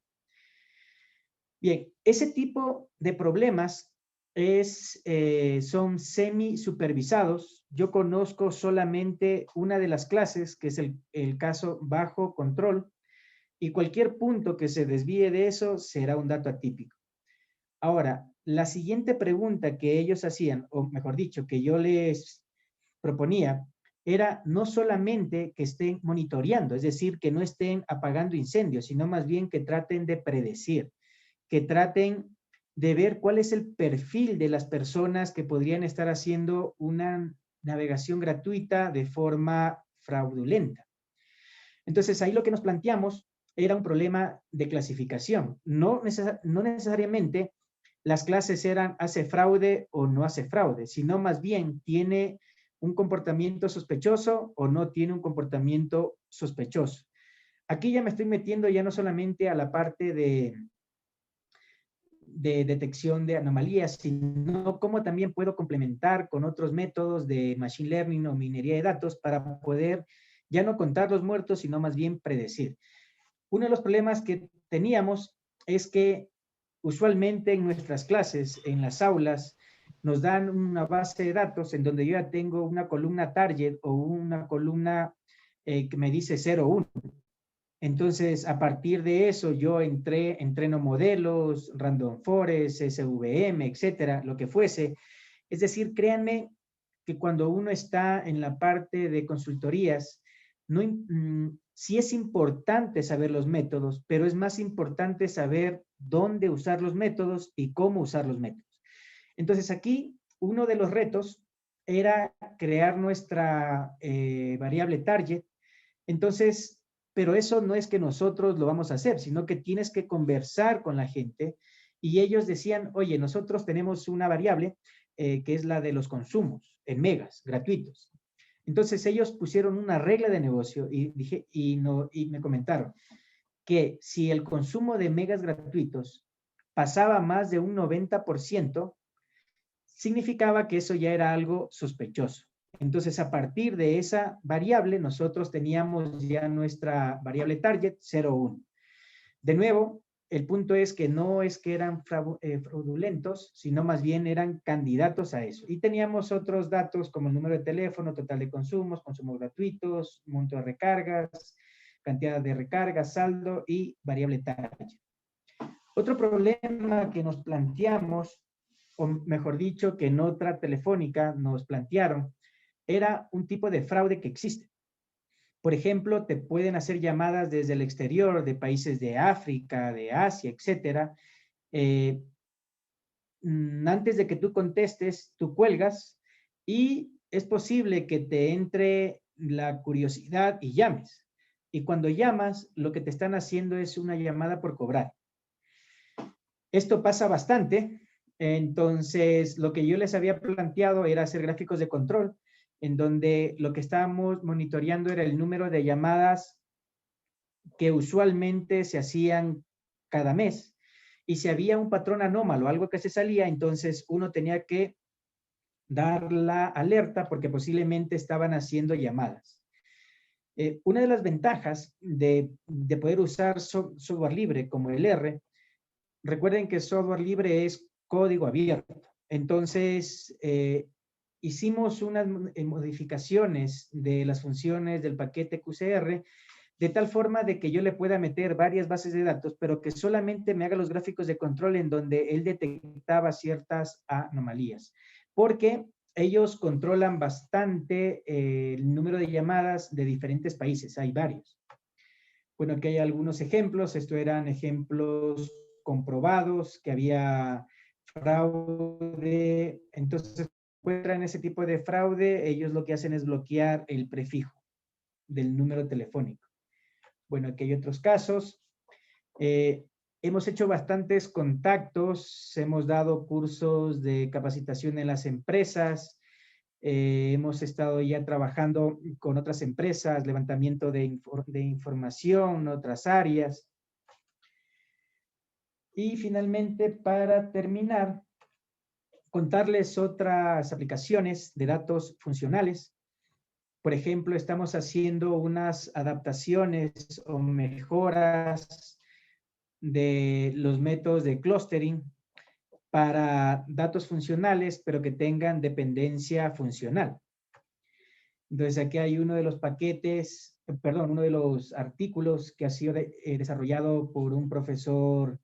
[SPEAKER 2] Bien, ese tipo de problemas son semi-supervisados. Yo conozco solamente una de las clases, que es el caso bajo control, y cualquier punto que se desvíe de eso será un dato atípico. Ahora, la siguiente pregunta que ellos hacían, o mejor dicho, que yo les proponía, era no solamente que estén monitoreando, es decir, que no estén apagando incendios, sino más bien que traten de predecir, que traten de ver cuál es el perfil de las personas que podrían estar haciendo una navegación gratuita de forma fraudulenta. Entonces, ahí lo que nos planteamos era un problema de clasificación. No necesariamente las clases eran hace fraude o no hace fraude, sino más bien tiene un comportamiento sospechoso o no tiene un comportamiento sospechoso. Aquí ya me estoy metiendo ya no solamente a la parte de de detección de anomalías, sino cómo también puedo complementar con otros métodos de machine learning o minería de datos para poder ya no contar los muertos, sino más bien predecir. Uno de los problemas que teníamos es que usualmente en nuestras clases, en las aulas, nos dan una base de datos en donde yo ya tengo una columna target o una columna que me dice 0, 1. Entonces, a partir de eso, yo entreno modelos, random forest, SVM, etcétera, lo que fuese. Es decir, créanme que cuando uno está en la parte de consultorías, no, sí es importante saber los métodos, pero es más importante saber dónde usar los métodos y cómo usar los métodos. Entonces, aquí uno de los retos era crear nuestra variable target. Entonces, pero eso no es que nosotros lo vamos a hacer, sino que tienes que conversar con la gente y ellos decían, oye, nosotros tenemos una variable que es la de los consumos en megas gratuitos. Entonces ellos pusieron una regla de negocio y me comentaron que si el consumo de megas gratuitos pasaba más de un 90%, significaba que eso ya era algo sospechoso. Entonces, a partir de esa variable, nosotros teníamos ya nuestra variable target 0, 1. De nuevo, el punto es que no es que eran fraudulentos, sino más bien eran candidatos a eso. Y teníamos otros datos como el número de teléfono, total de consumos, consumos gratuitos, monto de recargas, cantidad de recargas, saldo y variable target. Otro problema que nos planteamos, o mejor dicho, que en otra telefónica nos plantearon, era un tipo de fraude que existe. Por ejemplo, te pueden hacer llamadas desde el exterior, de países de África, de Asia, etcétera. Antes de que tú contestes, tú cuelgas y es posible que te entre la curiosidad y llames. Y cuando llamas, lo que te están haciendo es una llamada por cobrar. Esto pasa bastante. Entonces, lo que yo les había planteado era hacer gráficos de control, en donde lo que estábamos monitoreando era el número de llamadas que usualmente se hacían cada mes. Y si había un patrón anómalo, algo que se salía, entonces uno tenía que dar la alerta porque posiblemente estaban haciendo llamadas. Una de las ventajas de poder usar software libre como el R, recuerden que software libre es código abierto. Entonces, hicimos unas modificaciones de las funciones del paquete QCR de tal forma de que yo le pueda meter varias bases de datos, pero que solamente me haga los gráficos de control en donde él detectaba ciertas anomalías. Porque ellos controlan bastante el número de llamadas de diferentes países, hay varios. Bueno, aquí hay algunos ejemplos, esto eran ejemplos comprobados, que había fraude, entonces encuentran ese tipo de fraude, ellos lo que hacen es bloquear el prefijo del número telefónico. Bueno, aquí hay otros casos. Hemos hecho bastantes contactos, hemos dado cursos de capacitación en las empresas, hemos estado ya trabajando con otras empresas, levantamiento de información, otras áreas. Y finalmente, para terminar, contarles otras aplicaciones de datos funcionales. Por ejemplo, estamos haciendo unas adaptaciones o mejoras de los métodos de clustering para datos funcionales, pero que tengan dependencia funcional. Entonces, aquí hay uno de los paquetes, perdón, uno de los artículos que ha sido desarrollado por un profesor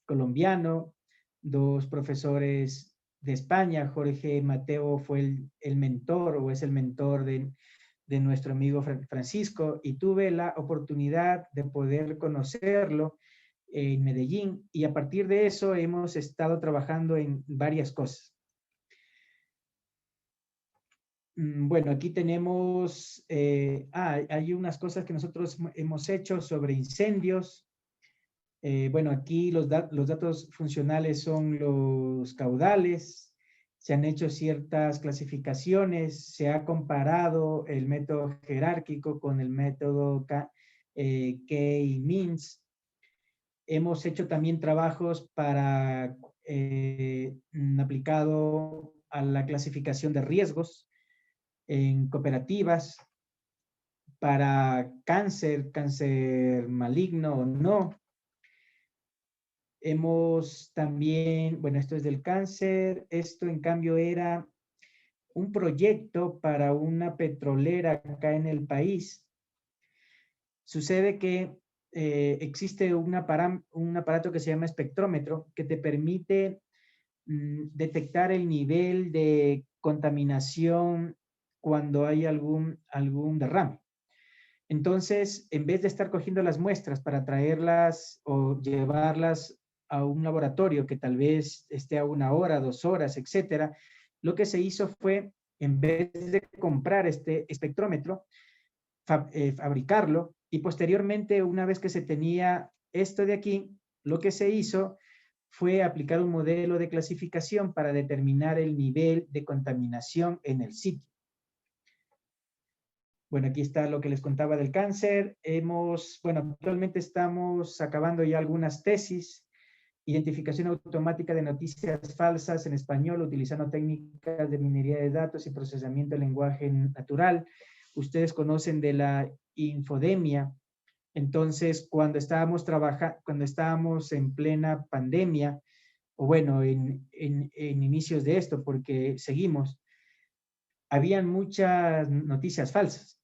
[SPEAKER 2] colombiano, dos profesores de España. Jorge Mateo fue el mentor o es el mentor de nuestro amigo Francisco, y tuve la oportunidad de poder conocerlo en Medellín, y a partir de eso hemos estado trabajando en varias cosas. Bueno, aquí tenemos, hay unas cosas que nosotros hemos hecho sobre incendios. Bueno, aquí los datos funcionales son los caudales. Se han hecho ciertas clasificaciones, se ha comparado el método jerárquico con el método K-means. Hemos hecho también trabajos para aplicado a la clasificación de riesgos en cooperativas, para cáncer, cáncer maligno o no. Hemos también, bueno, esto es del cáncer, esto en cambio era un proyecto para una petrolera acá en el país. Sucede que existe un aparato que se llama espectrómetro que te permite detectar el nivel de contaminación cuando hay algún derrame. Entonces, en vez de estar cogiendo las muestras para traerlas o llevarlas a un laboratorio que tal vez esté a 1 hora, 2 horas, etcétera, lo que se hizo fue, en vez de comprar este espectrómetro, fabricarlo, y posteriormente, una vez que se tenía esto de aquí, lo que se hizo fue aplicar un modelo de clasificación para determinar el nivel de contaminación en el sitio. Bueno, aquí está lo que les contaba del cáncer. Actualmente estamos acabando ya algunas tesis, identificación automática de noticias falsas en español, utilizando técnicas de minería de datos y procesamiento de lenguaje natural. Ustedes conocen de la infodemia. Entonces, cuando estábamos en plena pandemia, o bueno, en inicios de esto, porque seguimos, habían muchas noticias falsas.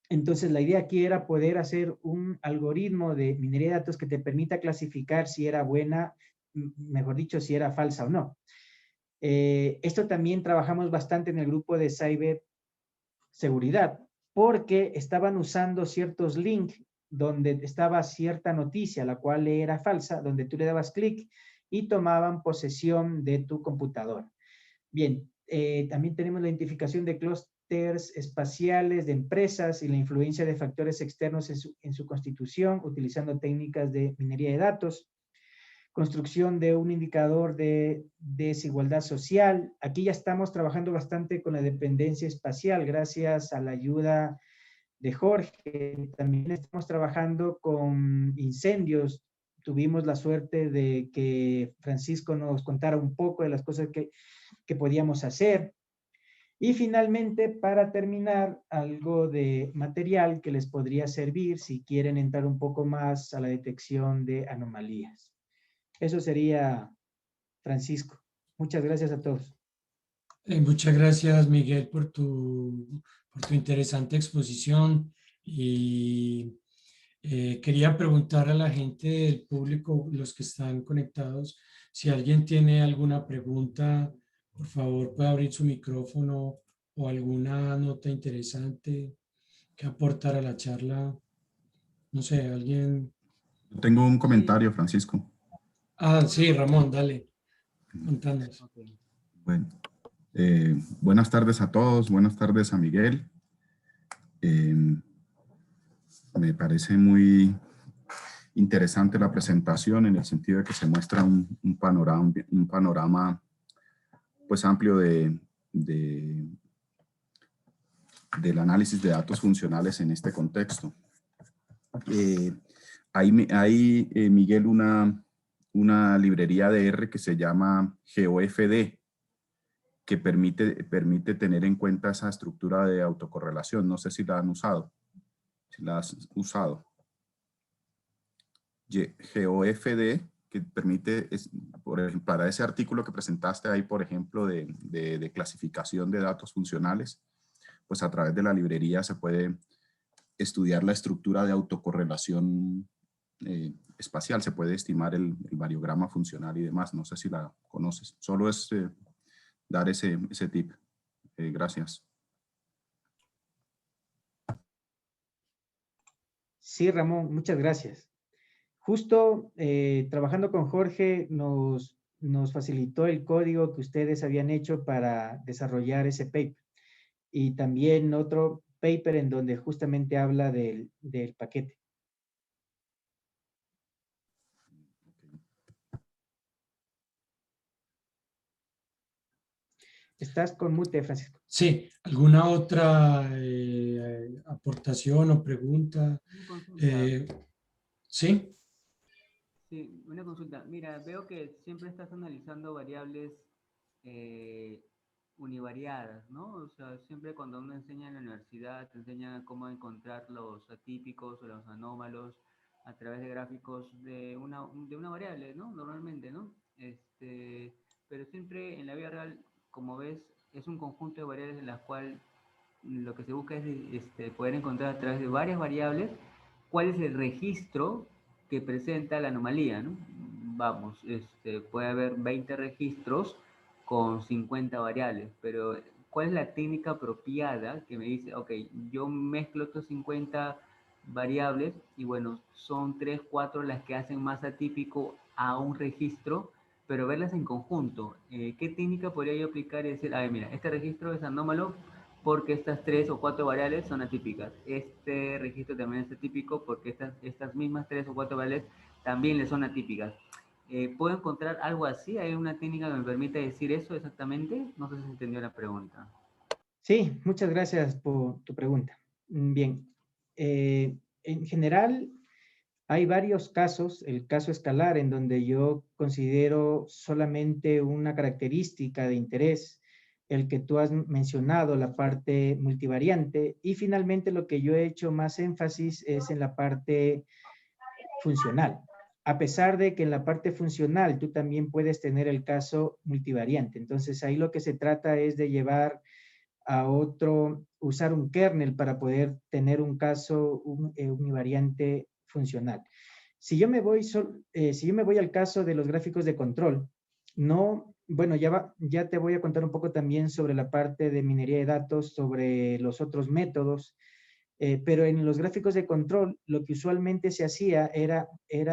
[SPEAKER 2] Entonces, la idea aquí era poder hacer un algoritmo de minería de datos que te permita clasificar si era buena, mejor dicho, si era falsa o no. Esto también trabajamos bastante en el grupo de ciberseguridad, porque estaban usando ciertos links donde estaba cierta noticia, la cual era falsa, donde tú le dabas clic y tomaban posesión de tu computadora. Bien, también tenemos la identificación de clústeres espaciales de empresas y la influencia de factores externos en su constitución, utilizando técnicas de minería de datos. Construcción de un indicador de desigualdad social. Aquí ya estamos trabajando bastante con la dependencia espacial, gracias a la ayuda de Jorge. También estamos trabajando con incendios. Tuvimos la suerte de que Francisco nos contara un poco de las cosas que podíamos hacer. Y finalmente, para terminar, algo de material que les podría servir si quieren entrar un poco más a la detección de anomalías. Eso sería, Francisco. Muchas gracias a todos.
[SPEAKER 1] Muchas gracias, Miguel, por tu interesante exposición. Y quería preguntar a la gente del público, los que están conectados, si alguien tiene alguna pregunta, por favor, puede abrir su micrófono o alguna nota interesante que aportar a la charla. No sé, alguien.
[SPEAKER 3] Tengo un
[SPEAKER 2] Sí.
[SPEAKER 3] comentario, Francisco.
[SPEAKER 1] Ah, sí, Ramón, dale, contanos.
[SPEAKER 2] Okay.
[SPEAKER 3] Bueno, buenas tardes a todos, buenas tardes a Miguel. Me parece muy interesante la presentación en el sentido de que se muestra un panorama pues amplio del análisis de datos funcionales en este contexto. Hay Miguel, una librería de R que se llama GeoFD, que permite tener en cuenta esa estructura de autocorrelación. No sé si la han usado. Si la has usado. GeoFD, que permite, por ejemplo, para ese artículo que presentaste ahí, por ejemplo, de clasificación de datos funcionales, pues a través de la librería se puede estudiar la estructura de autocorrelación espacial, se puede estimar el variograma funcional y demás. No sé si la conoces. Solo es dar ese tip. Gracias.
[SPEAKER 2] Sí, Ramón, muchas gracias. Justo trabajando con Jorge nos facilitó el código que ustedes habían hecho para desarrollar ese paper. Y también otro paper en donde justamente habla del paquete. Estás con mute, Francisco.
[SPEAKER 1] Sí, ¿alguna otra aportación o pregunta? Sí.
[SPEAKER 4] Sí, una consulta. Mira, veo que siempre estás analizando variables eh, univariadas, ¿no? O sea, siempre cuando uno enseña en la universidad, te enseñan cómo encontrar los atípicos o los anómalos a través de gráficos de una variable, ¿no? Normalmente, ¿no? Pero siempre en la vida real, como ves, es un conjunto de variables en las cuales lo que se busca es poder encontrar a través de varias variables cuál es el registro que presenta la anomalía, ¿no? Vamos, puede haber 20 registros con 50 variables, pero ¿cuál es la técnica apropiada que me dice, ok, yo mezclo estos 50 variables y bueno, son 3, 4 las que hacen más atípico a un registro, pero verlas en conjunto? ¿Qué técnica podría yo aplicar y decir, a ver, mira, este registro es anómalo porque estas 3 o 4 variables son atípicas? Este registro también es atípico porque estas mismas 3 o 4 variables también le son atípicas. ¿Puedo encontrar algo así? ¿Hay una técnica que me permita decir eso exactamente? No sé si entendió la pregunta.
[SPEAKER 2] Sí, muchas gracias por tu pregunta. Bien, en general hay varios casos, el caso escalar, en donde yo considero solamente una característica de interés, el que tú has mencionado, la parte multivariante, y finalmente lo que yo he hecho más énfasis es en la parte funcional. A pesar de que en la parte funcional tú también puedes tener el caso multivariante. Entonces ahí lo que se trata es de llevar a otro, usar un kernel para poder tener un caso univariante funcional. Si yo me voy al caso de los gráficos de control, no, bueno, ya te voy a contar un poco también sobre la parte de minería de datos, sobre los otros métodos, pero en los gráficos de control lo que usualmente se hacía era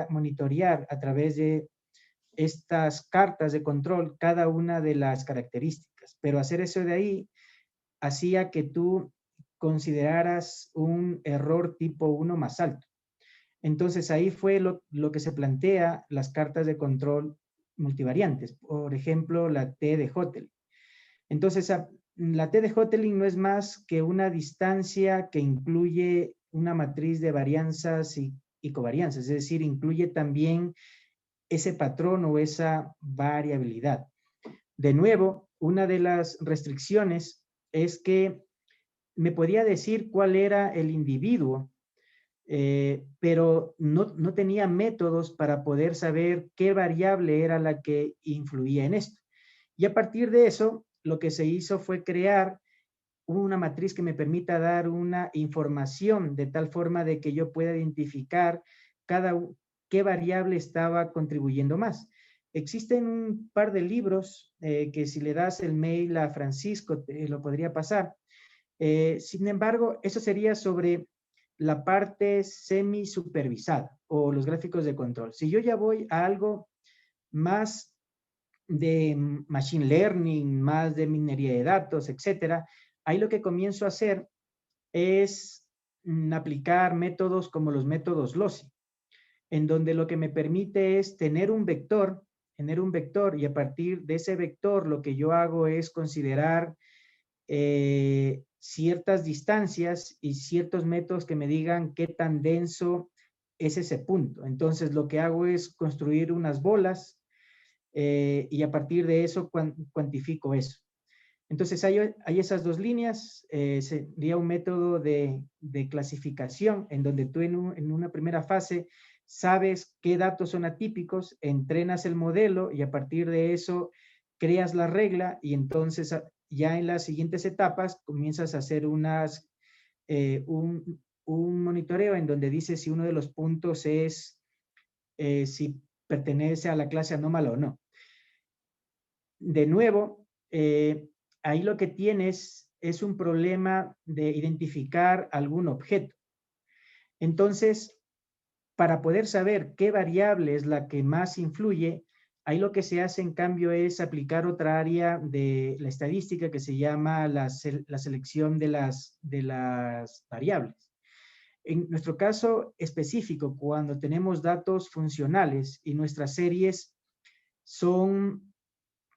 [SPEAKER 2] monitorear a través de estas cartas de control cada una de las características, pero hacer eso de ahí hacía que tú consideraras un error tipo 1 más alto. Entonces ahí fue lo que se plantea las cartas de control multivariantes, por ejemplo, la T de Hotelling. Entonces, la T de Hotelling no es más que una distancia que incluye una matriz de varianzas y covarianzas, es decir, incluye también ese patrón o esa variabilidad. De nuevo, una de las restricciones es que me podía decir cuál era el individuo, pero no tenía métodos para poder saber qué variable era la que influía en esto. Y a partir de eso, lo que se hizo fue crear una matriz que me permita dar una información de tal forma de que yo pueda identificar qué variable estaba contribuyendo más. Existen un par de libros que si le das el mail a Francisco te lo podría pasar. Sin embargo, eso sería sobre la parte semi supervisada o los gráficos de control. Si yo ya voy a algo más de machine learning, más de minería de datos, etcétera, ahí lo que comienzo a hacer es aplicar métodos como los métodos loci, en donde lo que me permite es tener un vector y a partir de ese vector lo que yo hago es considerar ciertas distancias y ciertos métodos que me digan qué tan denso es ese punto. Entonces lo que hago es construir unas bolas y a partir de eso cuantifico eso. Entonces hay esas dos líneas, sería un método de clasificación en donde tú en una primera fase sabes qué datos son atípicos, entrenas el modelo y a partir de eso creas la regla y entonces ya en las siguientes etapas comienzas a hacer un monitoreo en donde dice si uno de los puntos es si pertenece a la clase anómala o no. De nuevo, ahí lo que tienes es un problema de identificar algún objeto. Entonces, para poder saber qué variable es la que más influye, ahí lo que se hace en cambio es aplicar otra área de la estadística que se llama la selección de las variables. En nuestro caso específico, cuando tenemos datos funcionales y nuestras series son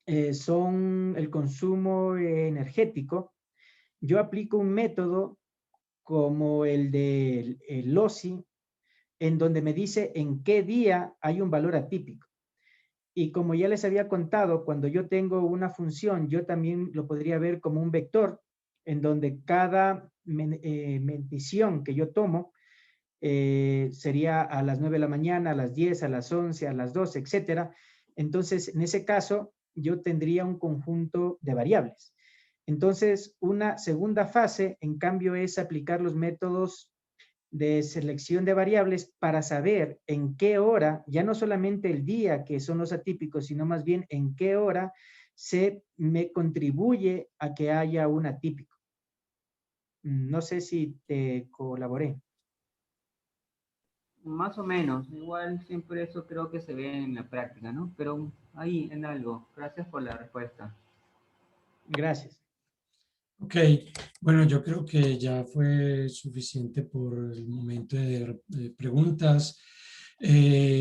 [SPEAKER 2] el consumo energético, yo aplico un método como el de loci, en donde me dice en qué día hay un valor atípico. Y como ya les había contado, cuando yo tengo una función, yo también lo podría ver como un vector, en donde cada medición que yo tomo sería a las 9 de la mañana, a las 10, a las 11, a las 12, etcétera. Entonces, en ese caso, yo tendría un conjunto de variables. Entonces, una segunda fase, en cambio, es aplicar los métodos de selección de variables para saber en qué hora, ya no solamente el día que son los atípicos, sino más bien en qué hora se me contribuye a que haya un atípico. No sé si te colaboré.
[SPEAKER 4] Más o menos, igual siempre eso creo que se ve en la práctica, ¿no? Pero ahí, en algo. Gracias por la respuesta.
[SPEAKER 2] Gracias.
[SPEAKER 1] Ok, bueno, yo creo que ya fue suficiente por el momento de preguntas.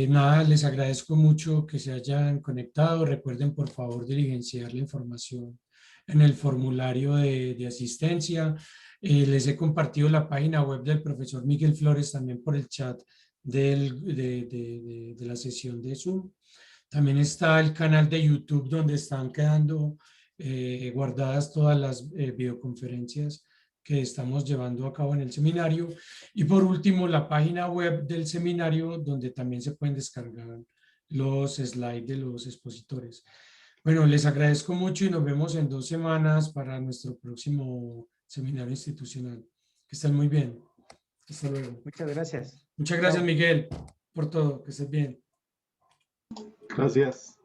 [SPEAKER 1] Nada, les agradezco mucho que se hayan conectado. Recuerden, por favor, diligenciar la información en el formulario de asistencia. Les he compartido la página web del profesor Miguel Flores también por el chat de la sesión de Zoom. También está el canal de YouTube donde están quedando guardadas todas las videoconferencias que estamos llevando a cabo en el seminario. Y por último, la página web del seminario donde también se pueden descargar los slides de los expositores. Bueno, les agradezco mucho y nos vemos en 2 semanas para nuestro próximo seminario institucional. Que estén muy bien. Hasta luego.
[SPEAKER 2] Muchas gracias.
[SPEAKER 1] Muchas gracias,
[SPEAKER 2] Chao.
[SPEAKER 1] Miguel, por todo. Que estés bien.
[SPEAKER 5] Gracias.